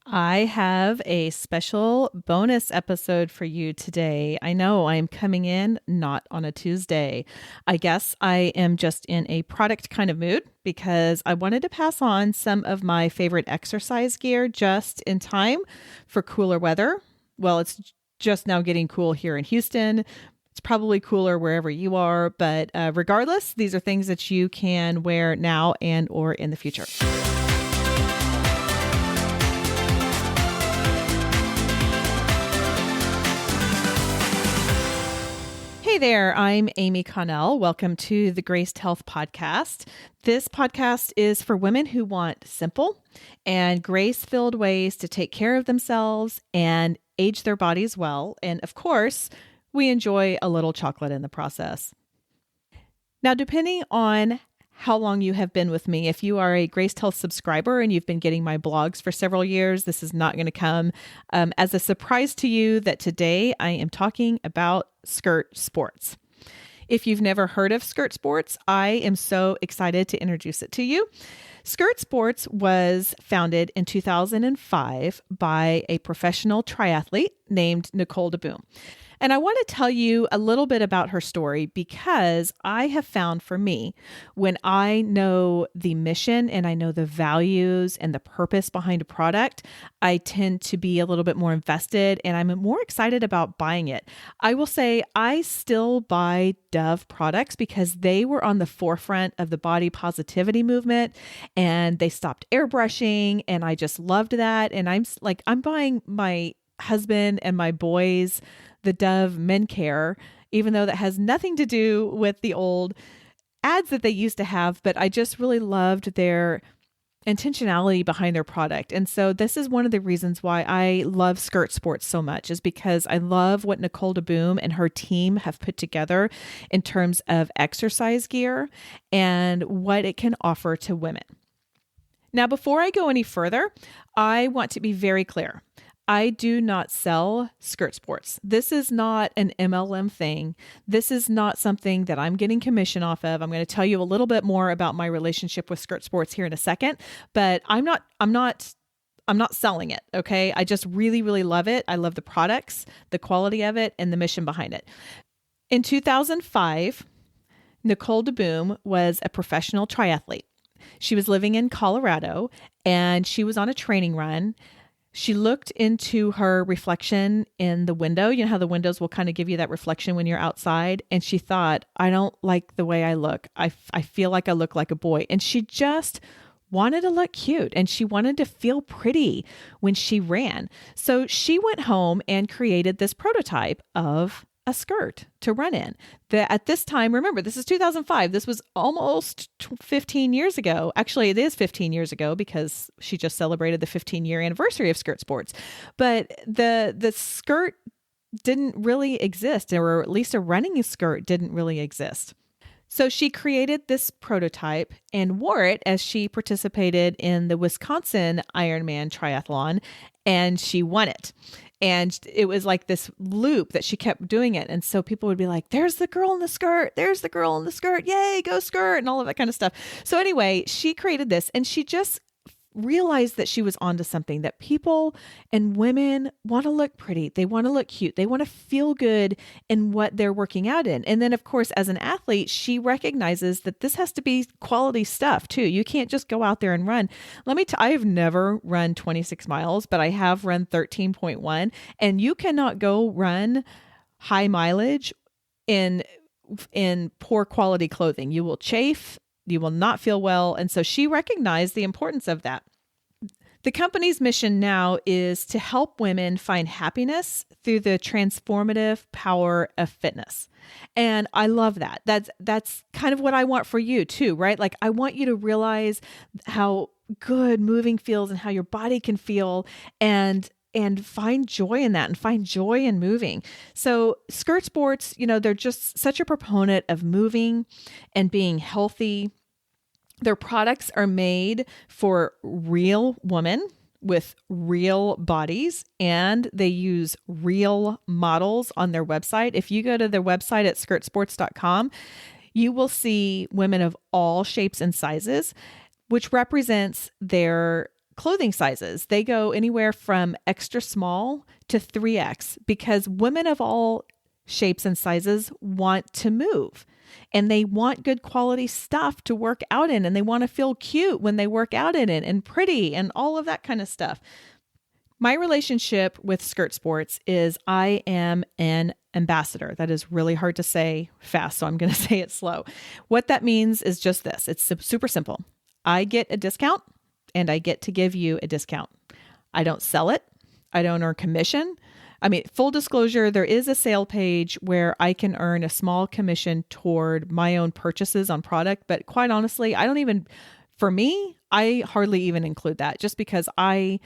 I have a special bonus episode for you today. I know I'm coming in not on a Tuesday. I guess I am just in a product kind of mood because I wanted to pass on some of my favorite exercise gear just in time for cooler weather. Well, it's just now getting cool here in Houston. It's probably cooler wherever you are, but regardless, these are things that you can wear now and or in the future. Hey there, I'm Amy Connell. Welcome to the Graced Health Podcast. This podcast is for women who want simple and grace-filled ways to take care of themselves and age their bodies well. And of course, we enjoy a little chocolate in the process. Now, depending on how long you have been with me, if you are a Graced Health subscriber and you've been getting my blogs for several years, this is not going to come as a surprise to you that today I am talking about skirt sports. If you've never heard of skirt sports, I am so excited to introduce it to you. Skirt Sports was founded in 2005 by a professional triathlete named Nicole DeBoom. And I want to tell you a little bit about her story because I have found for me, when I know the mission and I know the values and the purpose behind a product, I tend to be a little bit more invested and I'm more excited about buying it. I will say I still buy Dove products because they were on the forefront of the body positivity movement and they stopped airbrushing and I just loved that. And I'm buying my husband and my boys the Dove Men Care, even though that has nothing to do with the old ads that they used to have, but I just really loved their intentionality behind their product. And so this is one of the reasons why I love Skirt Sports so much, is because I love what Nicole DeBoom and her team have put together in terms of exercise gear and what it can offer to women. Now, before I go any further, I want to be very clear. I do not sell Skirt Sports. This is not an MLM thing. This is not something that I'm getting commission off of. I'm going to tell you a little bit more about my relationship with Skirt Sports here in a second, but I'm not selling it. Okay. I just really, really love it. I love the products, the quality of it, and the mission behind it. In 2005, Nicole DeBoom was a professional triathlete. She was living in Colorado and she was on a training run. She looked into her reflection in the window. You know how the windows will kind of give you that reflection when you're outside. And she thought, I don't like the way I look. I feel like I look like a boy. And she just wanted to look cute and she wanted to feel pretty when she ran. So she went home and created this prototype of a skirt to run in. At this time, remember, this is 2005. This was almost 15 years ago. Actually, it is 15 years ago because she just celebrated the 15-year anniversary of Skirt Sports. But the skirt didn't really exist, or at least a running skirt didn't really exist. So she created this prototype and wore it as she participated in the Wisconsin Ironman triathlon, and she won it. And it was like this loop that she kept doing it. And so people would be like, there's the girl in the skirt. There's the girl in the skirt. Yay, go skirt, and all of that kind of stuff. So anyway, she created this and she just realized that she was onto something, that people and women want to look pretty. They want to look cute. They want to feel good in what they're working out in. And then of course, as an athlete, she recognizes that this has to be quality stuff too. You can't just go out there and run. I have never run 26 miles, but I have run 13.1, and you cannot go run high mileage in poor quality clothing. You will chafe. You will not feel well. And so she recognized the importance of that. The company's mission now is to help women find happiness through the transformative power of fitness. And I love that. That's kind of what I want for you too, right? Like I want you to realize how good moving feels and how your body can feel, and find joy in that and find joy in moving. So Skirt Sports, they're just such a proponent of moving and being healthy. Their products are made for real women with real bodies, and they use real models on their website. If you go to their website at skirtsports.com, you will see women of all shapes and sizes, which represents their clothing sizes. They go anywhere from extra small to 3X because women of all shapes and sizes want to move and they want good quality stuff to work out in, and they want to feel cute when they work out in it and pretty and all of that kind of stuff. My relationship with Skirt Sports is I am an ambassador. That is really hard to say fast, so I'm going to say it slow. What that means is just this. It's super simple. I get a discount and I get to give you a discount. I don't sell it. I don't earn commission. I mean, full disclosure, there is a sale page where I can earn a small commission toward my own purchases on product, but quite honestly, for me, I hardly even include that just because I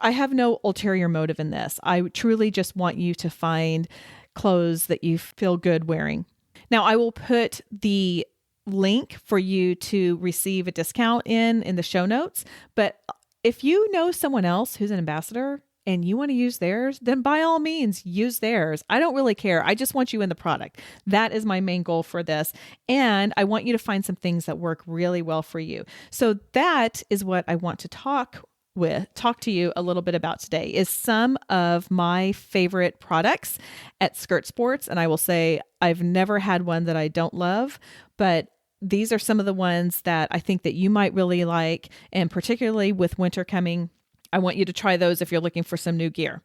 have no ulterior motive in this. I truly just want you to find clothes that you feel good wearing. Now, I will put the link for you to receive a discount in the show notes. But if you know someone else who's an ambassador and you want to use theirs, then by all means, use theirs. I don't really care. I just want you in the product. That is my main goal for this. And I want you to find some things that work really well for you. So that is what I want to talk to you a little bit about today is some of my favorite products at Skirt Sports. And I will say I've never had one that I don't love, but these are some of the ones that I think that you might really like. And particularly with winter coming, I want you to try those if you're looking for some new gear.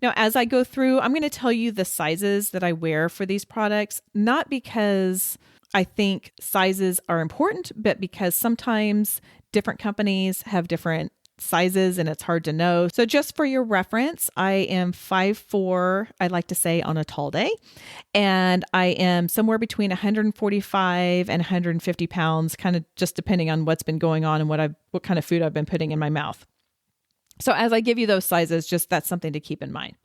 Now, as I go through, I'm going to tell you the sizes that I wear for these products, not because I think sizes are important, but because sometimes different companies have different sizes and it's hard to know. So just for your reference, I am 5'4", I like to say on a tall day, and I am somewhere between 145 and 150 pounds, kind of just depending on what's been going on and what kind of food I've been putting in my mouth. So as I give you those sizes, just that's something to keep in mind.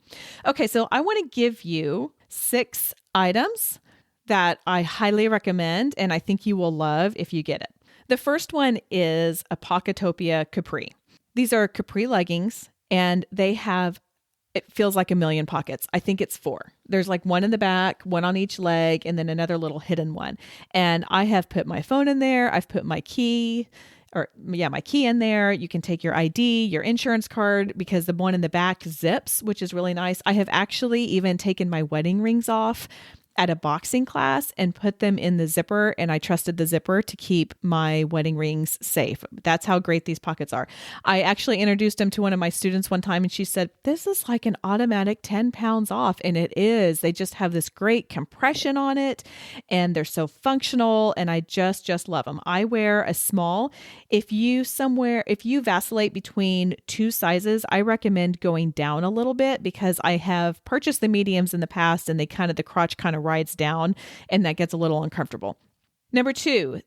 Okay, so I want to give you 6 items that I highly recommend and I think you will love if you get it. The first one is a Pocketopia Capri. These are capri leggings and it feels like a million pockets. I think it's 4. There's like one in the back, one on each leg, and then another little hidden one. And I have put my phone in there. I've put my key in there. You can take your ID, your insurance card, because the one in the back zips, which is really nice. I have actually even taken my wedding rings off at a boxing class and put them in the zipper, and I trusted the zipper to keep my wedding rings safe. That's how great these pockets are. I actually introduced them to one of my students one time and she said, this is like an automatic 10 pounds off. And it is. They just have this great compression on it and they're so functional and I just love them. I wear a small. If you vacillate between 2 sizes, I recommend going down a little bit because I have purchased the mediums in the past and the crotch kind of rides down and that gets a little uncomfortable. Number 2,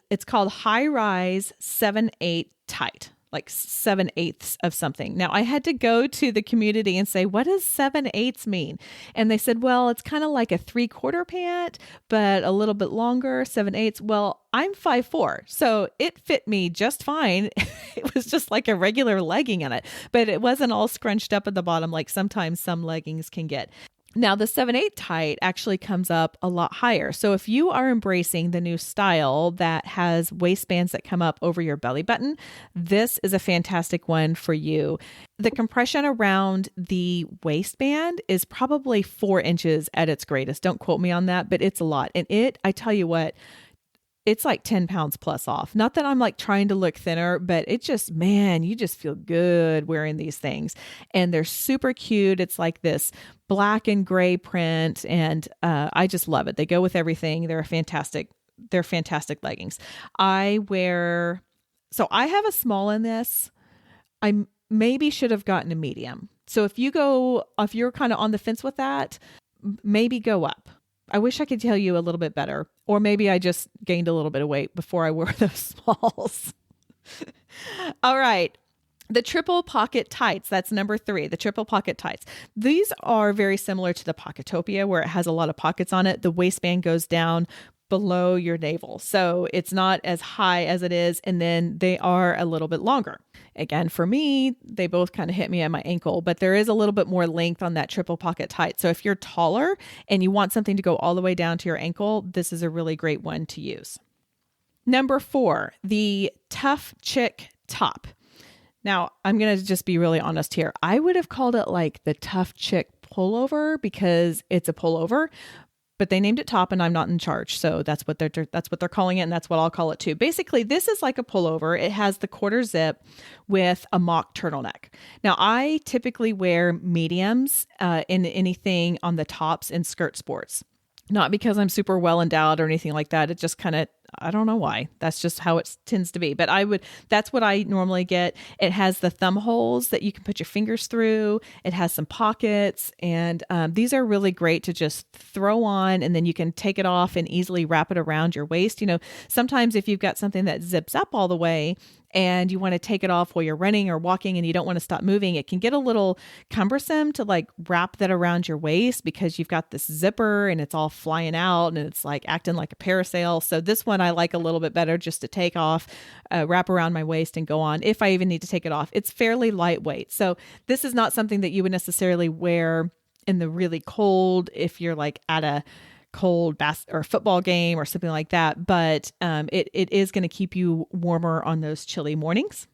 it's called High Rise 7/8 Tight, like 7/8 of something. Now I had to go to the community and say, what does 7/8 mean? And they said, well, it's kind of like a 3/4 pant, but a little bit longer, 7/8. Well, I'm 5'4", so it fit me just fine. It was just like a regular legging in it, but it wasn't all scrunched up at the bottom like sometimes some leggings can get. Now, the 7/8 tight actually comes up a lot higher. So if you are embracing the new style that has waistbands that come up over your belly button, this is a fantastic one for you. The compression around the waistband is probably 4 inches at its greatest. Don't quote me on that, but it's a lot. And I tell you what, it's like 10 pounds plus off. Not that I'm like trying to look thinner, but you just feel good wearing these things. And they're super cute. It's like this black and gray print. And I just love it. They go with everything. They're fantastic leggings. I have a small in this. I maybe should have gotten a medium. So if you're kind of on the fence with that, maybe go up. I wish I could tell you a little bit better, or maybe I just gained a little bit of weight before I wore those smalls. All right. The triple pocket tights. That's number 3, the triple pocket tights. These are very similar to the Pocketopia where it has a lot of pockets on it. The waistband goes down below your navel. So it's not as high as it is. And then they are a little bit longer. Again, for me, they both kind of hit me at my ankle, but there is a little bit more length on that triple pocket tight. So if you're taller and you want something to go all the way down to your ankle, this is a really great one to use. Number 4, the Tough Chick top. Now, I'm going to just be really honest here. I would have called it like the Tough Chick pullover because it's a pullover, but they named it top and I'm not in charge. So that's what they're calling it, and that's what I'll call it too. Basically, this is like a pullover. It has the quarter zip with a mock turtleneck. Now, I typically wear mediums in anything on the tops in skirt sports. Not because I'm super well endowed or anything like that. It just kind of, I don't know why. That's just how it tends to be. But that's what I normally get. It has the thumb holes that you can put your fingers through. It has some pockets. And these are really great to just throw on, and then you can take it off and easily wrap it around your waist. You know, sometimes if you've got something that zips up all the way, and you want to take it off while you're running or walking and you don't want to stop moving, it can get a little cumbersome to like wrap that around your waist because you've got this zipper and it's all flying out and it's like acting like a parasail. So this one I like a little bit better just to take off, wrap around my waist and go on if I even need to take it off. It's fairly lightweight. So this is not something that you would necessarily wear in the really cold if you're like at a cold or football game or something like that, but it is going to keep you warmer on those chilly mornings.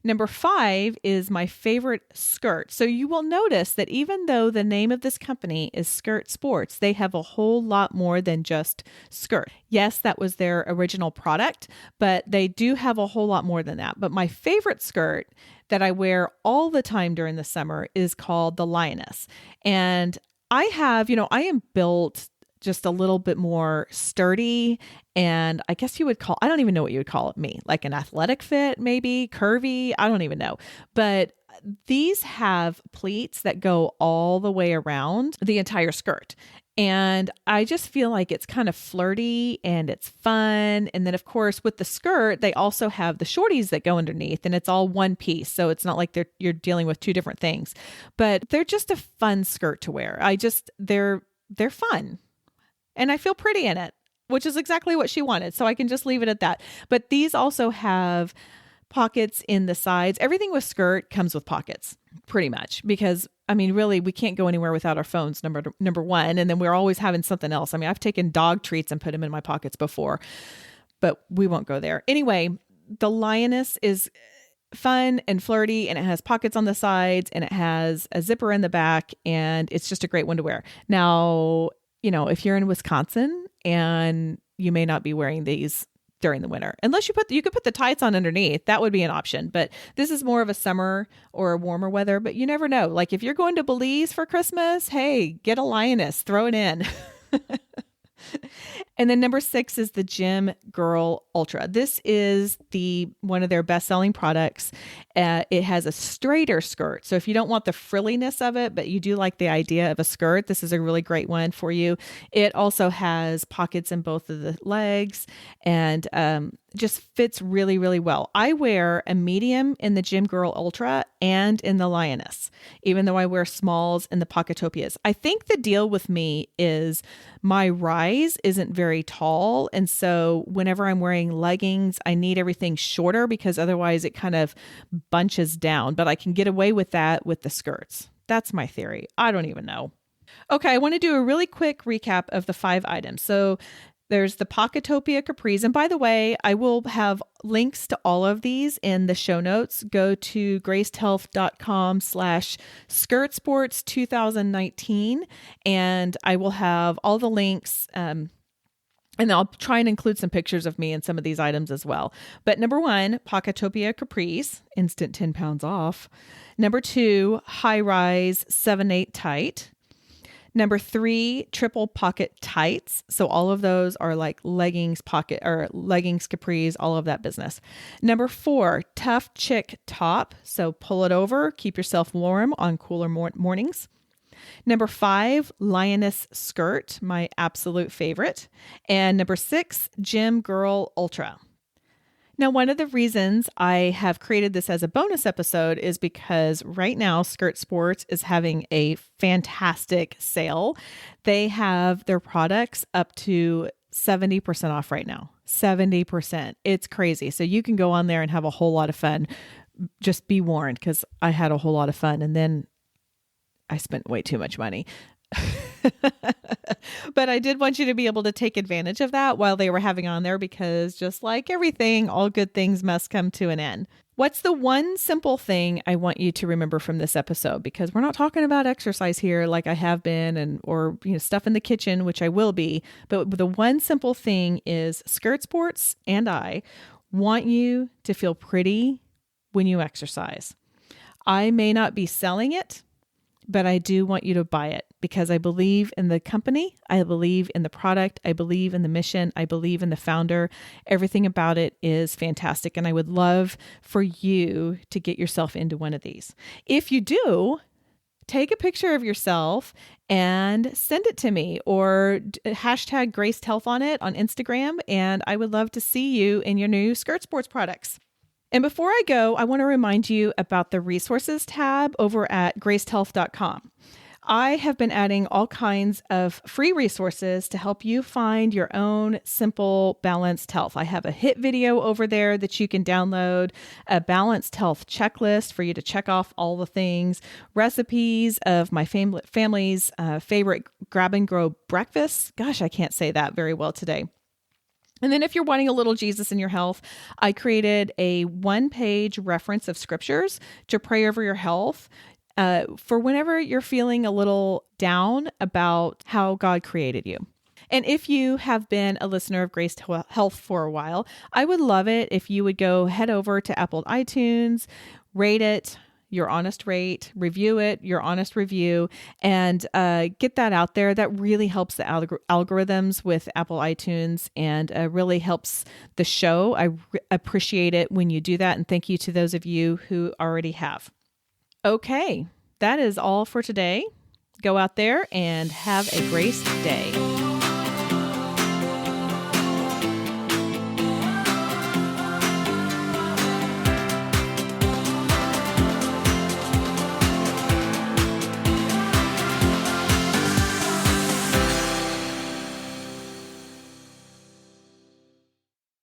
Number 5 is my favorite skirt. So you will notice that even though the name of this company is Skirt Sports, they have a whole lot more than just skirt. Yes, that was their original product, but they do have a whole lot more than that. But my favorite skirt that I wear all the time during the summer is called the Lioness. And I am built just a little bit more sturdy. And I guess I don't even know what you would call it, me, like an athletic fit, maybe curvy. I don't even know. But these have pleats that go all the way around the entire skirt. And I just feel like it's kind of flirty and it's fun. And then, of course, with the skirt, they also have the shorties that go underneath, and it's all one piece. So it's not like you're dealing with two different things, but they're just a fun skirt to wear. They're fun. And I feel pretty in it, which is exactly what she wanted. So I can just leave it at that. But these also have pockets in the sides. Everything with skirt comes with pockets pretty much because, I mean, really, we can't go anywhere without our phones, number one. And then we're always having something else. I mean, I've taken dog treats and put them in my pockets before, but we won't go there. Anyway, the Lioness is fun and flirty, and it has pockets on the sides, and it has a zipper in the back, and it's just a great one to wear. Now, if you're in Wisconsin, and you may not be wearing these during the winter, unless you could put the tights on underneath. That would be an option. But this is more of a summer or a warmer weather. But you never know. Like if you're going to Belize for Christmas, hey, get a Lioness, throw it in. And then number 6 is the Gym Girl Ultra. This is one of their best-selling products. It has a straighter skirt. So if you don't want the frilliness of it, but you do like the idea of a skirt, this is a really great one for you. It also has pockets in both of the legs and just fits really, really well. I wear a medium in the Gym Girl Ultra and in the Lioness, even though I wear smalls in the Pocketopias. I think the deal with me is my rise isn't very tall. And so whenever I'm wearing leggings, I need everything shorter because otherwise it kind of bunches down. But I can get away with that with the skirts. That's my theory. I don't even know. Okay, I want to do a really quick recap of the 5 items. So there's the Pocketopia capris. And by the way, I will have links to all of these in the show notes. Go to gracedhealth.com/skirtsports2019. And I will have all the links. And I'll try and include some pictures of me in some of these items as well. But number 1, Pocketopia capris, instant 10 pounds off. Number 2, high rise 7/8 tight. Number 3, triple pocket tights. So all of those are like leggings pocket or leggings capris, all of that business. Number 4, tough chick top. So pull it over, keep yourself warm on cooler mornings. Number 5, Lioness skirt, my absolute favorite. And number 6, Gym Girl Ultra. Now, one of the reasons I have created this as a bonus episode is because right now Skirt Sports is having a fantastic sale. They have their products up to 70% off right now. 70%. It's crazy. So you can go on there and have a whole lot of fun. Just be warned, because I had a whole lot of fun and then I spent way too much money. But I did want you to be able to take advantage of that while they were having on there, because just like everything, all good things must come to an end. What's the one simple thing I want you to remember from this episode? Because we're not talking about exercise here like I have been, or stuff in the kitchen, which I will be. But the one simple thing is Skirt Sports and I want you to feel pretty when you exercise. I may not be selling it, but I do want you to buy it because I believe in the company. I believe in the product. I believe in the mission. I believe in the founder. Everything about it is fantastic. And I would love for you to get yourself into one of these. If you do, take a picture of yourself and send it to me, or hashtag Graced Health on it on Instagram. And I would love to see you in your new Skirt Sports products. And before I go, I want to remind you about the resources tab over at gracedhealth.com. I have been adding all kinds of free resources to help you find your own simple balanced health. I have a HIIT video over there that you can download, a balanced health checklist for you to check off all the things, recipes of my family's favorite grab and go breakfasts. Gosh, I can't say that very well today. And then if you're wanting a little Jesus in your health, I created a one-page reference of scriptures to pray over your health for whenever you're feeling a little down about how God created you. And if you have been a listener of Graced Health for a while, I would love it if you would go head over to Apple iTunes, rate it, your honest rate, review it, your honest review, and get that out there. That really helps the algorithms with Apple iTunes and really helps the show. I appreciate it when you do that. And thank you to those of you who already have. Okay, that is all for today. Go out there and have a graced day.